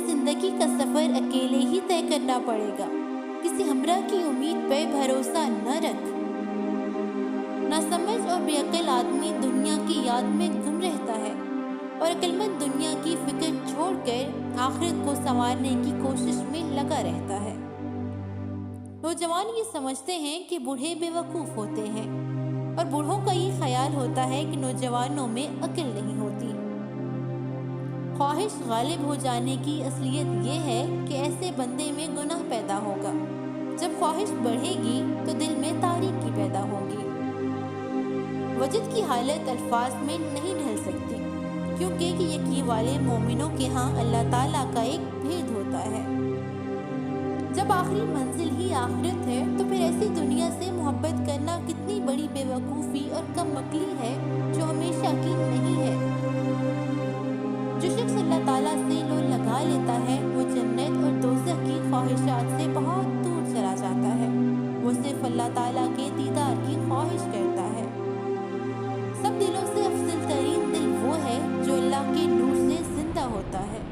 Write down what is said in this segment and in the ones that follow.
जिंदगी का सफर अकेले ही तय करना पड़ेगा। किसी हमरा की उम्मीद पे भरोसा न रख। नासमझ और बेअक्ल आदमी दुनिया की याद में गुम रहता है और अक्लमंद दुनिया की फिक्र छोड़कर आखिरत को संवारने की कोशिश में लगा रहता है। नौजवान ये समझते हैं कि बूढ़े बेवकूफ़ होते हैं और बूढ़ों का ये ख्याल होता है कि नौजवानों में अक्ल नहीं होती। ख्वाहिश गालिब हो जाने की असलियत ये है कि ऐसे बंदे में गुनाह पैदा होगा। जब ख्वाहिश बढ़ेगी तो दिल में तारीकी पैदा होगी। वजद की हालत अल्फाज में नहीं ढल सकती, क्योंकि यकीन वाले मोमिनों के यहाँ अल्लाह ताला का एक भेद होता है। जब आखिरी मंजिल ही आखिरत है तो फिर ऐसी दुनिया से मोहब्बत करना कितनी बड़ी बेवकूफ़ी और कम अक्ली है जो हमेशा की नहीं है। जो शख्स अल्लाह ताला से लो लगा लेता है वो जन्नत और दोज़ख की ख्वाहिशात से बहुत दूर चला जाता है। वो सिर्फ अल्लाह ताला के दीदार की ख्वाहिश करता है। सब दिलों से अफजल तरीन दिल वो है जो अल्लाह के नूर से जिंदा होता है।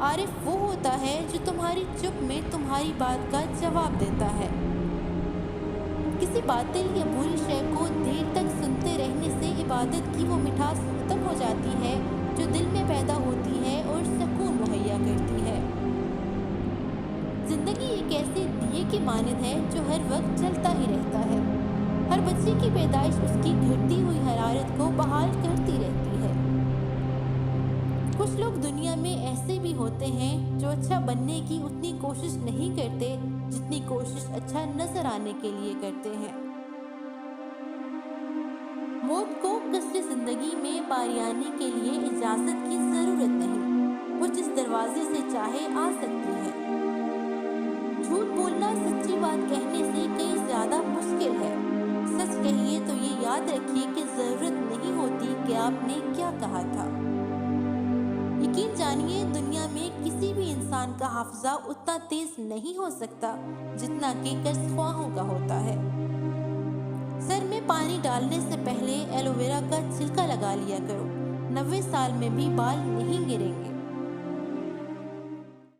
आरिफ वो होता है जो तुम्हारी चुप में तुम्हारी बात का जवाब देता है। किसी बातिल या बुरी शय को देर तक सुनते रहने से इबादत की वो मिठास खत्म हो जाती है जो दिल में पैदा होती है और सुकून मुहैया करती है। जिंदगी एक ऐसे दिए की मानद है जो हर वक्त जलता ही रहता है। हर बच्चे की पैदाइश उसकी घटती हुई हरारत को बहाल करती रहती है। कुछ लोग दुनिया में ऐसे भी होते हैं जो अच्छा बनने की उतनी कोशिश नहीं करते जितनी कोशिश अच्छा नजर आने के लिए करते हैं। मौत को कसरे जिंदगी में बारियाने के लिए इजाजत की जरूरत नहीं, वो जिस दरवाजे से चाहे आ सकती है। झूठ बोलना सच्ची बात कहने से कहीं ज्यादा मुश्किल है। सच कहिए तो ये याद रखिए कि जरूरत नहीं होती कि आपने क्या कहा था। यकीन जानिए दुनिया में किसी भी इंसान का हाफजा उतना तेज नहीं हो सकता जितना कि कर्ज़ख्वाहों का होता है। सर में पानी डालने से पहले एलोवेरा का छिलका लगा लिया करो, 90 साल में भी बाल नहीं गिरेंगे।